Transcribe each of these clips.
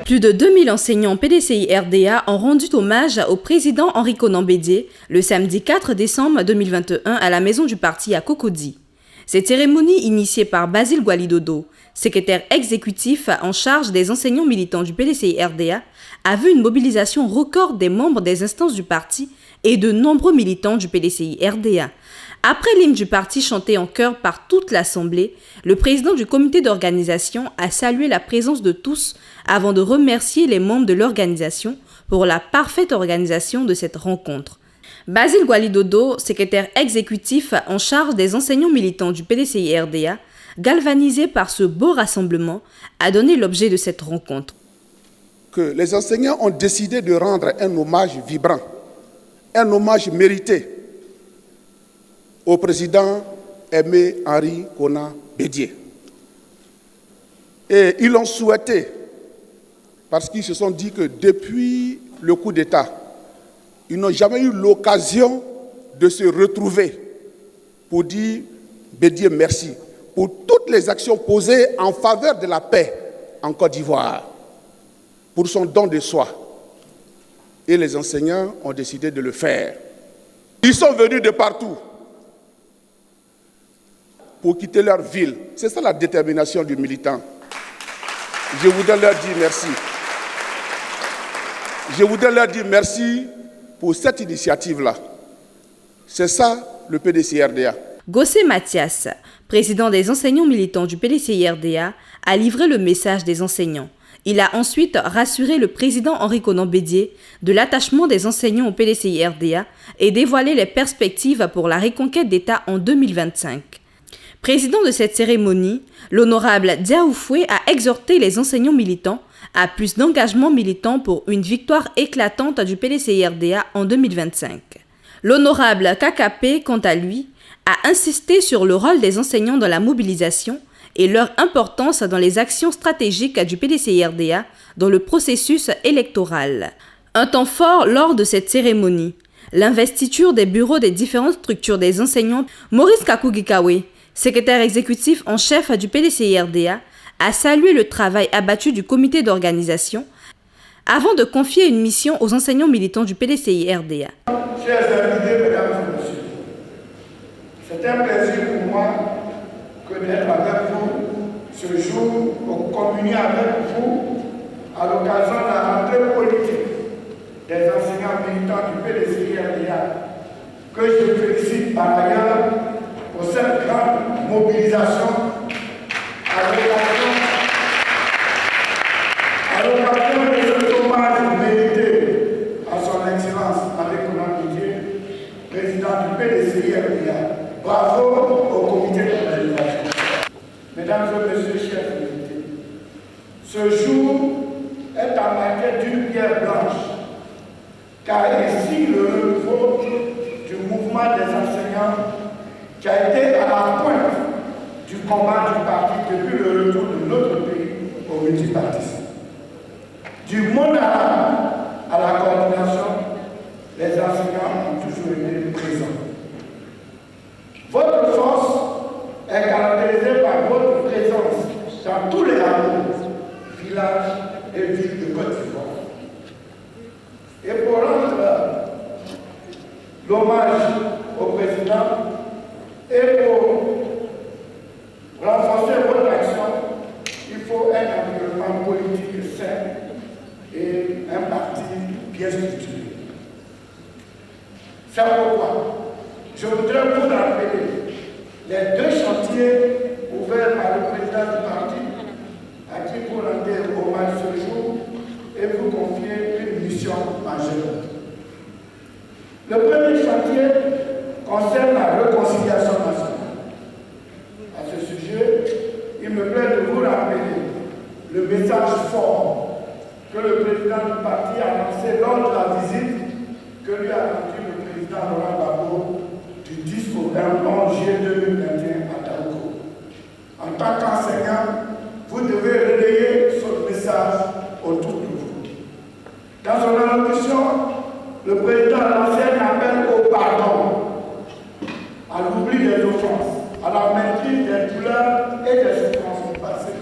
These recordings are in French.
Plus de 2000 enseignants PDCI-RDA ont rendu hommage au président Henri Konan Bédié le samedi 4 décembre 2021 à la maison du parti à Cocody. Cette cérémonie initiée par Basile Gwalidodo, secrétaire exécutif en charge des enseignants militants du PDCI-RDA, a vu une mobilisation record des membres des instances du parti et de nombreux militants du PDCI-RDA. Après l'hymne du parti chanté en chœur par toute l'Assemblée, le président du comité d'organisation a salué la présence de tous avant de remercier les membres de l'organisation pour la parfaite organisation de cette rencontre. Basile Gwalidodo, secrétaire exécutif en charge des enseignants militants du PDCI-RDA, galvanisé par ce beau rassemblement, a donné l'objet de cette rencontre. Que les enseignants ont décidé de rendre un hommage vibrant, un hommage mérité au président Aimé Henri Konan Bédié. Et ils l'ont souhaité parce qu'ils se sont dit que depuis le coup d'État, ils n'ont jamais eu l'occasion de se retrouver pour dire Bédié merci pour toutes les actions posées en faveur de la paix en Côte d'Ivoire, pour son don de soi. Et les enseignants ont décidé de le faire. Ils sont venus de partout pour quitter leur ville. C'est ça la détermination du militant. Je voudrais leur dire merci. Je voudrais leur dire merci pour cette initiative-là. C'est ça le PDCI-RDA. Gossé Mathias, président des enseignants militants du PDCI-RDA, a livré le message des enseignants. Il a ensuite rassuré le président Henri Konan Bédié de l'attachement des enseignants au PDCI-RDA et dévoilé les perspectives pour la reconquête d'État en 2025. Président de cette cérémonie, l'honorable Diaoufoué a exhorté les enseignants militants à plus d'engagement militant pour une victoire éclatante du PDCI-RDA en 2025. L'honorable KKP, quant à lui, a insisté sur le rôle des enseignants dans la mobilisation et leur importance dans les actions stratégiques du PDCI-RDA dans le processus électoral. Un temps fort lors de cette cérémonie, l'investiture des bureaux des différentes structures des enseignants. Maurice Kakugikawe, secrétaire exécutif en chef du PDCI-RDA, a salué le travail abattu du comité d'organisation avant de confier une mission aux enseignants militants du PDCI-RDA. Chers invités, mesdames et messieurs, c'est un plaisir pour moi d'être avec vous ce jour pour communier avec vous à l'occasion de la rentrée politique des enseignants militants du PDCI-RDA, que je félicite par ailleurs pour cette grande mobilisation à l'occasion de ce hommage mérité à son excellence Henri Konan Bédié, président du PDCI-RDA. Bravo au comité d'organisation. Mesdames et messieurs, chers invités, ce jour est à marquer d'une pierre blanche, car ici le renouveau du mouvement des enseignants qui a été à la pointe du combat du parti depuis le retour de notre pays au multipartisme. Du monde arabe à la coordination, les enseignants ont toujours été présents. Votre force est caractérisée par votre présence dans tous les hameaux, villages et villes de Côte d'Ivoire. Et pour rendre l'hommage au président et pour renforcer votre action, il faut un environnement politique sain et un parti bien structuré. C'est pourquoi je voudrais vous rappeler les deux chantiers ouverts par le président du parti, à qui vous rendez hommage ce jour et vous confiez une mission majeure. Le premier chantier concerne la réconciliation nationale. À ce sujet, il me plaît de vous rappeler le message fort que le président du parti a lancé lors de la visite que lui a rendue le président Laurent Gbagbo du 10 au 11 juillet 2021 à Daouko. En tant qu'enseignant, vous devez relayer ce message autour de vous. Dans son allocution, le président a lancé un appel au pardon, à l'oubli des offenses, à la maîtrise des douleurs et des souffrances du passé,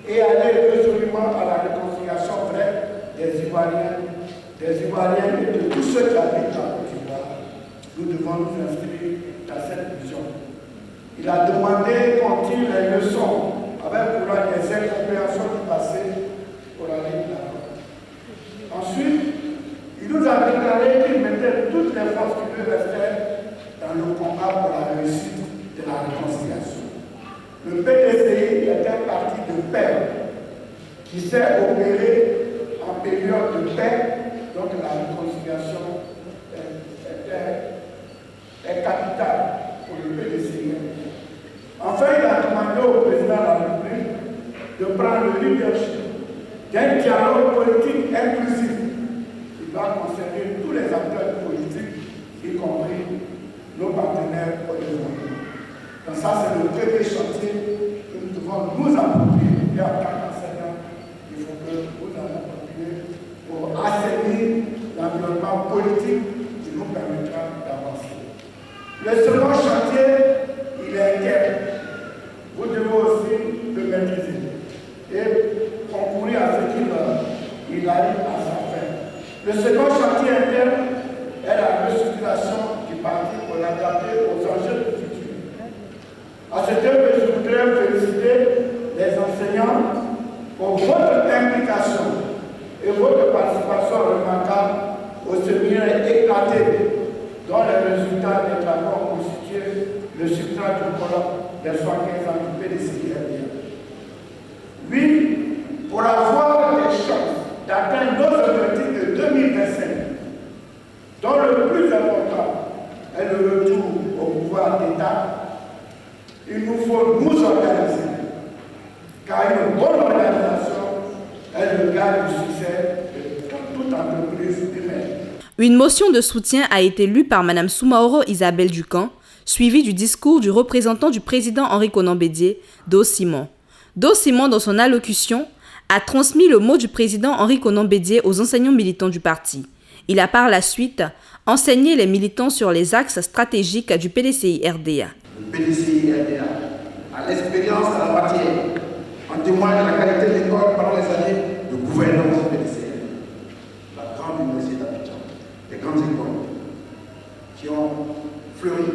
et aller résolument à la réconciliation vraie Ivoiriens et de tous ceux qui habitent la Côte d'Ivoire, nous devons nous inscrire dans cette vision. Il a demandé qu'on tire les leçons avec courage des incompréhensions du passé pour aller de l'avant. Ensuite, il nous a déclaré qu'il mettait toutes les forces qui lui restaient dans le combat pour la réussite de la réconciliation. Le PDCI est un parti de paix qui s'est opéré en période de paix, donc la réconciliation est capitale pour le PDCI. Enfin, il a demandé au président de la République de prendre le leadership d'un dialogue politique inclusif qui doit concerner tous les acteurs politiques, y compris nos partenaires au développement. Donc ça, c'est le premier chantier que nous devons nous approprier. Et en tant qu'enseignants, il faut que nous nous approprions pour assainir l'environnement politique qui nous permettra d'avancer. Le second chantier, il est interne. Vous devez aussi le maîtriser et concourir à ce qu'il arrive à sa fin. Le second chantier interne est la restructuration du parti pour l'adapter aux enjeux du futur. À ce terme, je voudrais féliciter les enseignants pour votre implication et votre participation remarquable au séminaire éclaté dont les résultats des travaux ont constitué le substrat du colloque des 75 ans du PDCI-RDA. Oui, pour avoir des chances d'atteindre nos objectifs de 2025, dont le plus important est le retour au pouvoir d'État, il nous faut nous organiser, car une bonne organisation est le gage du succès de toute entreprise humaine. Une motion de soutien a été lue par Mme Soumaoro Isabelle Ducamp, suivie du discours du représentant du président Henri Konan Bédié, Do Simon. Do Simon, dans son allocution, a transmis le mot du président Henri Konan Bédié aux enseignants militants du parti. Il a par la suite enseigné les militants sur les axes stratégiques du PDCI-RDA. Le PDCI-RDA a l'expérience à la matière. En témoigne la qualité de l'école pendant les années de gouvernance du PDCI-RDA. La grande université d'Abidjan, les grandes écoles qui ont fleuri,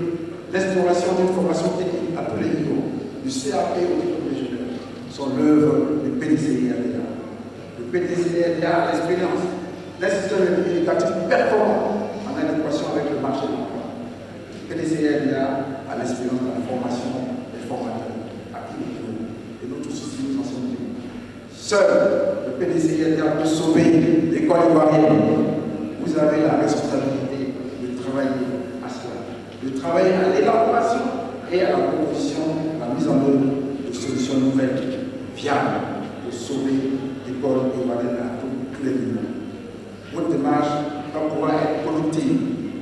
l'instauration d'une formation technique à tous les niveaux, du CAP au diplôme régional, sont l'œuvre du PDCI-RDA. Le PDCI-RDA a l'expérience d'un système éducatif performant en adéquation avec le marché de l'emploi. Le PDCI-RDA a l'expérience de la formation des formateurs à tous les niveaux et nous tous ici nous en sommes venus. Seul le PDCI-RDA peut sauver l'école ivoirienne. Vous avez la responsabilité de travailler à cela, de travailler à l'élaboration et à la proposition, la mise en œuvre de solutions nouvelles, viables, pour sauver l'école ivoirienne à tous les niveaux. Votre démarche va pouvoir être productive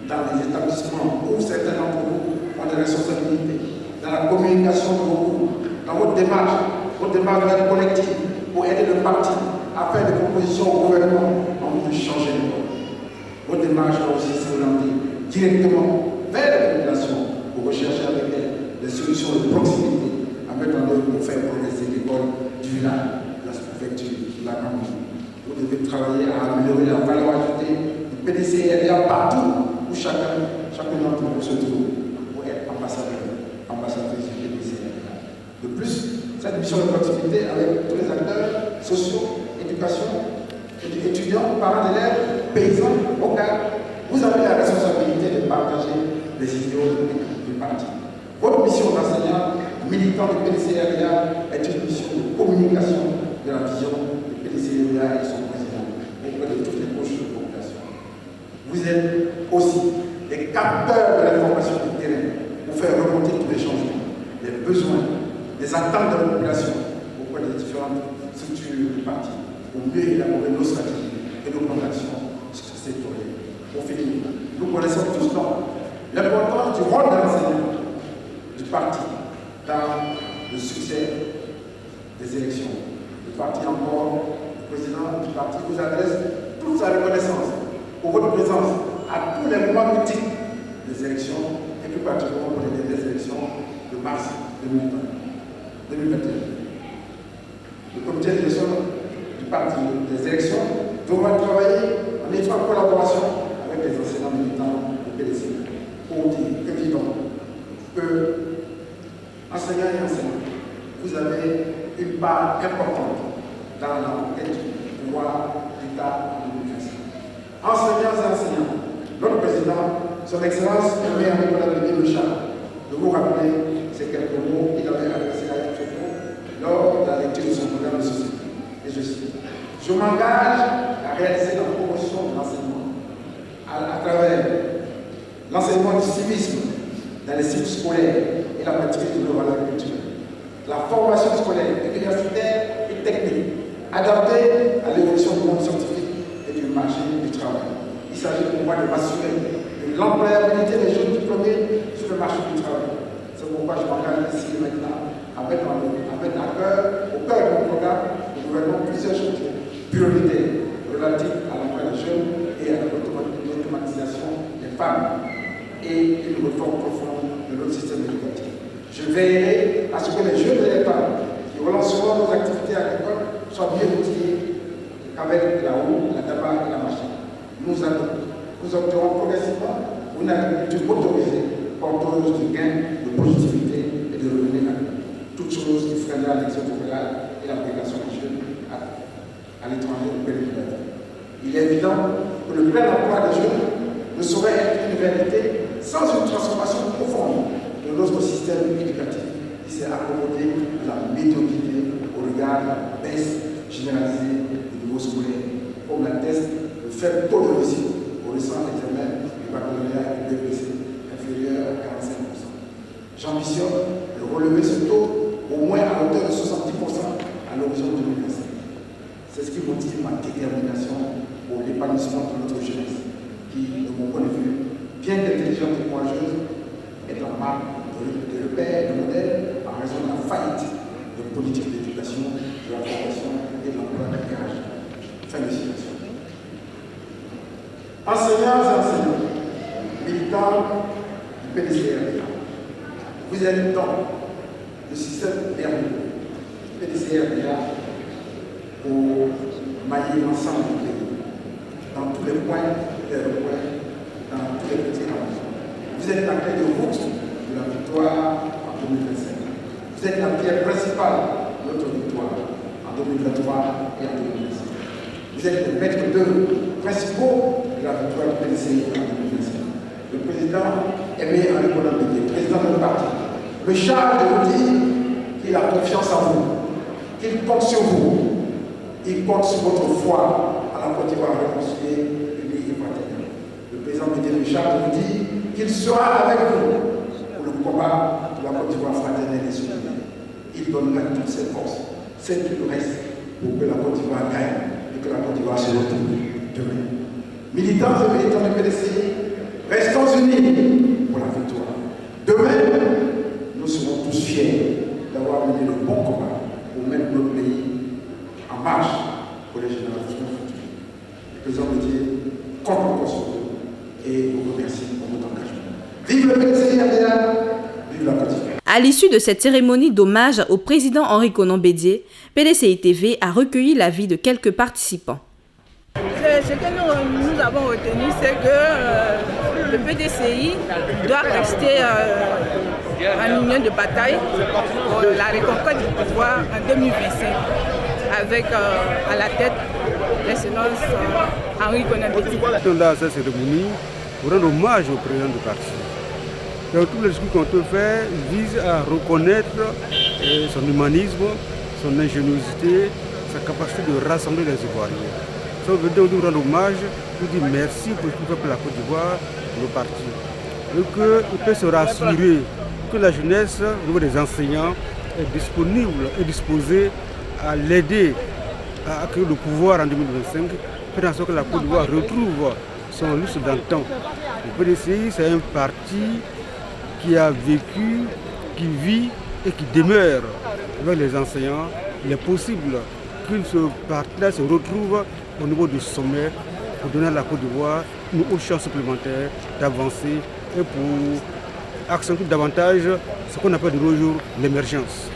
dans les établissements où certains d'entre vous ont des responsabilités, dans la communication de vos cours, dans votre démarche doit être collective pour aider le parti à faire des propositions au gouvernement en vue de changer l'école. Votre démarche doit aussi s'orienter directement vers les populations pour rechercher avec elles des solutions de proximité à mettre en œuvre pour faire progresser l'école du village, de la sous-préfecture, de la grande ville. Vous devez travailler à améliorer la valeur ajoutée du PDCI-RDA partout où chacun d'entre vous se trouve pour être ambassadrice du PDCI-RDA. De plus, cette mission de proximité avec tous les acteurs sociaux, éducation, étudiants, parents d'élèves, paysans, locaux, vous avez la responsabilité de partager les idéaux du parti. Votre mission d'enseignant militant du PDCI-RDA est une mission de communication de la vision du PDCI-RDA et de son président auprès de toutes les couches de la population. Vous êtes aussi des capteurs de l'information du terrain pour faire remonter tous les changements, les besoins, les attentes de la population auprès des différentes structures du parti pour mieux élaborer nos stratégies et nos plans d'action sectoriels. Pour finir, nous connaissons tous l'importance du rôle de l'enseignant du parti dans le succès des élections. Le parti encore, le président du parti vous adresse toute sa reconnaissance pour votre présence à tous les moments critiques des élections et plus particulièrement pour les dernières élections de mars 2021. Le comité de gestion du parti des élections devra travailler part importante dans la conquête du pouvoir d'État en 2025. Enseignants et enseignants, notre président, son Excellence, Aimé Henri-Konan Bédié-Charles, de vous rappeler ces quelques mots qu'il avait adressés à Yatoukou lors de la lecture de son programme de société. Et je cite: je m'engage à réaliser la promotion de l'enseignement à travers l'enseignement du civisme dans les cycles scolaires et la maîtrise de nos valeurs culturelles, la formation scolaire, universitaire et technique, adaptée à l'évolution du monde scientifique et du marché du travail. Il s'agit pour moi de m'assurer de l'employabilité des jeunes diplômés sur le marché du travail. C'est pourquoi je m'engage ici maintenant à mettre au cœur de mon programme du gouvernement plusieurs chantiers prioritaires relatifs à l'emploi des jeunes et à l'automatisation des femmes et une réforme profonde de notre système éducatif. Je veillerai à ce que les jeunes et les femmes qui relanceront nos activités agricoles soient mieux outillés qu'avec la roue, la tabac et la machine. Nous opterons progressivement pour une agriculture motorisée, porteuse de gains, de positivité et de revenus agricoles. Toutes choses qui freinera l'exode rural et l'application des jeunes à l'étranger au pays de l'œuvre. Il est évident que le plein emploi des jeunes ne saurait être une réalité sans une transformation profonde de notre système éducatif qui s'est accommodé de la médiocrité au regard de la baisse généralisée du niveau scolaire, comme l'atteste le faible taux de réussite au récent examen du baccalauréat et du BPC inférieur à 45%. J'ambitionne de relever ce taux au moins à hauteur de 70% à l'horizon 2025. C'est ce qui motive ma détermination pour l'épanouissement de notre jeunesse, qui, de mon point de vue, bien qu'intelligente et courageuse, est en marque de repère, de modèle, en raison de la faillite de politique d'éducation, de la formation et de l'emploi de garage. Fin de citation. Enseignants et enseignants, militants du PDCRDA, vous êtes dans le système dernier du PDCRDA pour mailler l'ensemble du pays, dans tous les coins, dans tous les petits arrondissements. Vous êtes la clé de route de la victoire en 2025. Vous êtes la pierre principale de notre victoire en 2023 et en 2025. Vous êtes les maîtres d'œuvre principaux de la victoire du PDCI en 2025. Le président Aimé Henri-Konan Bédié, président de notre parti, me charge de vous dire qu'il a confiance en vous, qu'il compte sur vous, il compte sur votre foi à la Côte d'Ivoire réconciliée, unie et fraternelle. Le président Bédié me charge de vous dire qu'il sera avec vous pour le combat de la Côte d'Ivoire fraternelle et souveraine. Il donnera toutes ses forces, celles qui nous restent, pour que la Côte d'Ivoire gagne et que la Côte d'Ivoire se retrouve demain. Militants et militants du PDCI, restons unis pour la victoire. Demain, nous serons tous fiers d'avoir mené le bon combat pour mettre notre pays en marche pour les générations futures. Le président Bédié compte encore sur vous et vous remercie pour votre engagement. Vive le PDCI-RDA, vive la Côte d'Ivoire. À l'issue de cette cérémonie d'hommage au président Henri-Konan Bédié, PDCI TV a recueilli l'avis de quelques participants. Ce que nous avons retenu, c'est que le PDCI doit rester en union de bataille pour la reconquête du pouvoir en 2025, avec à la tête l'excellence Henri-Konan Bédié. Dans cette cérémonie, pour rendre hommage au président du parti. Donc, tous les discours qu'on peut faire visent à reconnaître son humanisme, son ingéniosité, sa capacité de rassembler les Ivoiriens. Ça veut dire nous rendre hommage, nous dire merci pour ce qu'il fait pour la Côte d'Ivoire, le parti. Et qu'il peut se rassurer que la jeunesse, au niveau des enseignants, est disponible et disposée à l'aider à acquérir le pouvoir en 2025, faire en sorte que la Côte d'Ivoire retrouve son lustre d'antan. Le PDCI, c'est un parti qui a vécu, qui vit et qui demeure avec les enseignants. Il est possible que ce parti-là se retrouve au niveau du sommet pour donner à la Côte d'Ivoire une autre chance supplémentaire d'avancer et pour accentuer davantage ce qu'on appelle de nos jours l'émergence.